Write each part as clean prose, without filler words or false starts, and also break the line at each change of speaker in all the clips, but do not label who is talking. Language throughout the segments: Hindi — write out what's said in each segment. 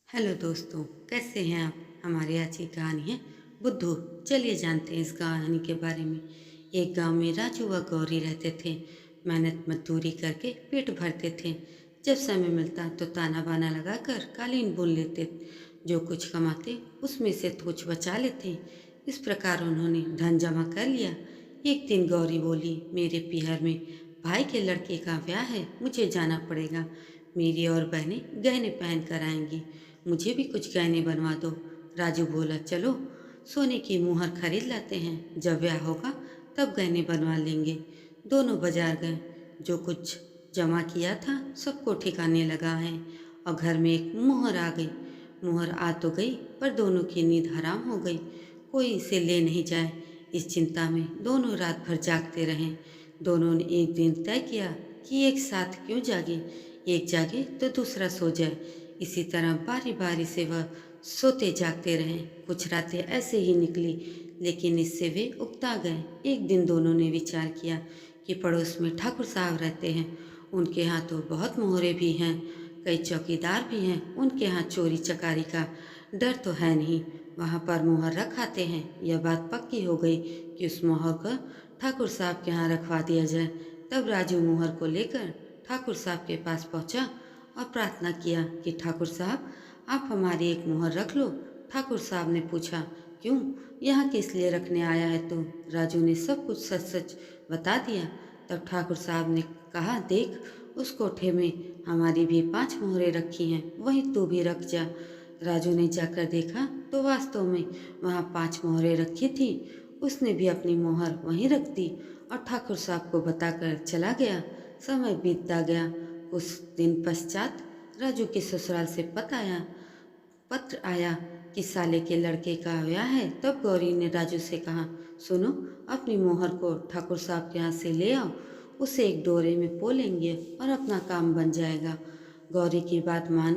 हेलो दोस्तों, कैसे हैं आप। हमारी आज की कहानी है बुद्धू। चलिए जानते हैं इस कहानी के बारे में। एक गांव में राजू व गौरी रहते थे। मेहनत मजदूरी करके पेट भरते थे। जब समय मिलता तो ताना बाना लगाकर कालीन बुन लेते। जो कुछ कमाते उसमें से कुछ बचा लेते। इस प्रकार उन्होंने धन जमा कर लिया। एक दिन गौरी बोली, मेरे पीहर में भाई के लड़के का ब्याह है, मुझे जाना पड़ेगा। मेरी और बहनें गहने पहन कर आएंगी, मुझे भी कुछ गहने बनवा दो। राजू बोला, चलो सोने की मुहर खरीद लाते हैं, जब ब्याह होगा तब गहने बनवा लेंगे। दोनों बाजार गए। जो कुछ जमा किया था सबको ठिकाने लगा है और घर में एक मुहर आ गई। मुहर आ तो गई पर दोनों की नींद हराम हो गई। कोई इसे ले नहीं जाए, इस चिंता में दोनों रात भर जागते रहे। दोनों ने एक दिन तय किया कि एक साथ क्यों जागे, एक जागे तो दूसरा सो जाए। इसी तरह बारी बारी से वह सोते जागते रहे। कुछ रातें ऐसे ही निकली, लेकिन इससे वे उकता गए। एक दिन दोनों ने विचार किया कि पड़ोस में ठाकुर साहब रहते हैं, उनके यहाँ तो बहुत मोहरे भी हैं, कई चौकीदार भी हैं, उनके यहाँ चोरी चकारी का डर तो है नहीं, वहाँ पर मोहर रख आते हैं। यह बात पक्की हो गई कि उस मोहर को ठाकुर साहब के यहाँ रखवा दिया जाए। तब राजू मोहर को लेकर ठाकुर साहब के पास पहुँचा और प्रार्थना किया कि ठाकुर साहब, आप हमारी एक मोहर रख लो। ठाकुर साहब ने पूछा, क्यों, यहाँ किस लिए रखने आया है तू। राजू ने सब कुछ सच सच बता दिया। तब ठाकुर साहब ने कहा, देख, उस कोठे में हमारी भी 5 मोहरें रखी हैं, वहीं तू भी रख जा। राजू ने जाकर देखा तो वास्तव में वहाँ 5 मोहरें रखी थी। उसने भी अपनी मोहर वहीं रख दी और ठाकुर साहब को बताकर चला गया। समय बीतता गया। कुछ दिन पश्चात राजू के ससुराल से पत्र आया कि साले के लड़के का ब्याह है। तब गौरी ने राजू से कहा, सुनो, अपनी मोहर को ठाकुर साहब के यहाँ से ले आओ, उसे एक डोरे में पोलेंगे और अपना काम बन जाएगा। गौरी की बात मान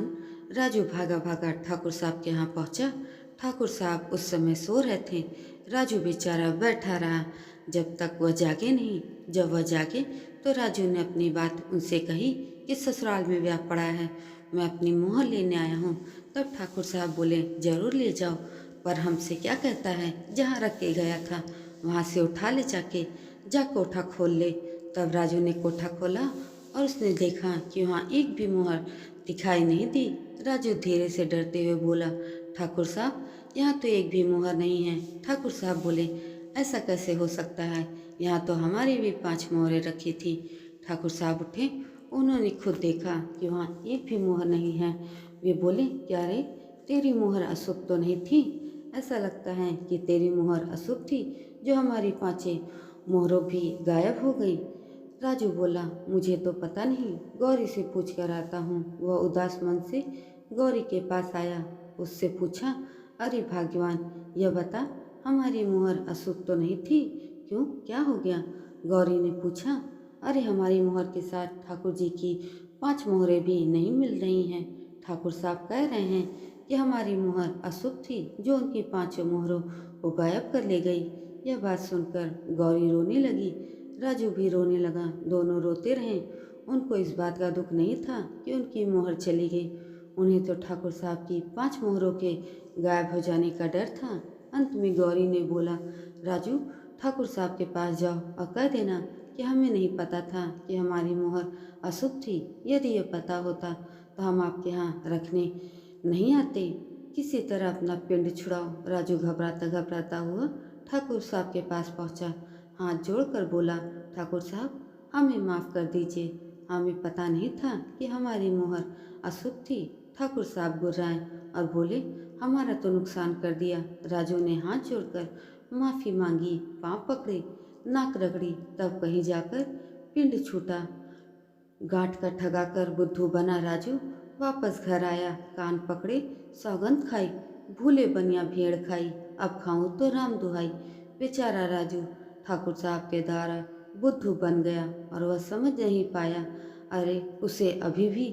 राजू भागा भागा ठाकुर साहब के यहाँ पहुँचा। ठाकुर साहब उस समय सो रहे थे। राजू बेचारा बैठा रहा जब तक वह जागे नहीं। जब वह जागे तो राजू ने अपनी बात उनसे कही कि ससुराल में ब्याह पड़ा है, मैं अपनी मोहर लेने आया हूँ। तब ठाकुर साहब बोले, जरूर ले जाओ, पर हमसे क्या कहता है, जहाँ रख के गया था वहाँ से उठा ले जाके, जा कोठा खोल ले। तब राजू ने कोठा खोला और उसने देखा कि वहाँ एक भी मोहर दिखाई नहीं दी। राजू धीरे से डरते हुए बोला, ठाकुर साहब, यहाँ तो एक भी मोहर नहीं है। ठाकुर साहब बोले, ऐसा कैसे हो सकता है, यहाँ तो हमारी भी 5 मोहरें रखी थी। ठाकुर साहब उठे, उन्होंने खुद देखा कि वहाँ एक भी मोहर नहीं है। वे बोले, क्या रे, तेरी मोहर अशुभ तो नहीं थी। ऐसा लगता है कि तेरी मोहर अशुभ थी, जो हमारी 5 मोहरों भी गायब हो गई। राजू बोला, मुझे तो पता नहीं, गौरी से पूछ कर आता हूँ। वह उदास मन से गौरी के पास आया। उससे पूछा, अरे भाग्यवान, यह बता, हमारी मोहर अशुभ तो नहीं थी, क्यों, क्या हो गया। गौरी ने पूछा, अरे हमारी मोहर के साथ ठाकुर जी की 5 मोहरें भी नहीं मिल रही हैं। ठाकुर साहब कह रहे हैं कि हमारी मोहर अशुभ थी, जो उनकी 5 मोहरों को गायब कर ले गई। यह बात सुनकर गौरी रोने लगी, राजू भी रोने लगा। दोनों रोते रहे। उनको इस बात का दुख नहीं था कि उनकी मोहर चली गई, उन्हें तो ठाकुर साहब की 5 मोहरों के गायब हो जाने का डर था। अंत में गौरी ने बोला, राजू, ठाकुर साहब के पास जाओ और कह देना कि हमें नहीं पता था कि हमारी मोहर अशुभ थी। यदि यह पता होता तो हम आपके यहाँ रखने नहीं आते। किसी तरह अपना पिंड छुड़ाओ। राजू घबराता घबराता हुआ ठाकुर साहब के पास पहुँचा। हाथ जोड़कर बोला, ठाकुर साहब, हमें माफ़ कर दीजिए, हमें पता नहीं था कि हमारी मोहर अशुभ थी। ठाकुर साहब गुर्राए और बोले, हमारा तो नुकसान कर दिया। राजू ने हाथ जोड़कर माफ़ी मांगी, पाँव पकड़े, नाक रगड़ी। तब कहीं जाकर पिंड छूटा। गांठ का ठगाकर बुद्धू बना राजू वापस घर आया। कान पकड़े, सौगंध खाई, भूले बनिया भेड़ खाई, अब खाऊं तो राम दुहाई। बेचारा राजू ठाकुर साहब के द्वारा बुद्धू बन गया और वह समझ नहीं पाया। अरे, उसे अभी भी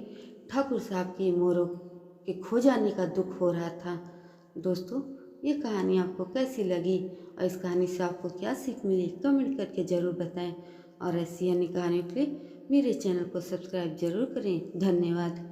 ठाकुर साहब की मोरों के खो जाने का दुख हो रहा था। दोस्तों, ये कहानी आपको कैसी लगी और इस कहानी से आपको क्या सीख मिली, कमेंट करके ज़रूर बताएं। और ऐसी अन्य कहानियों के लिए मेरे चैनल को सब्सक्राइब जरूर करें। धन्यवाद।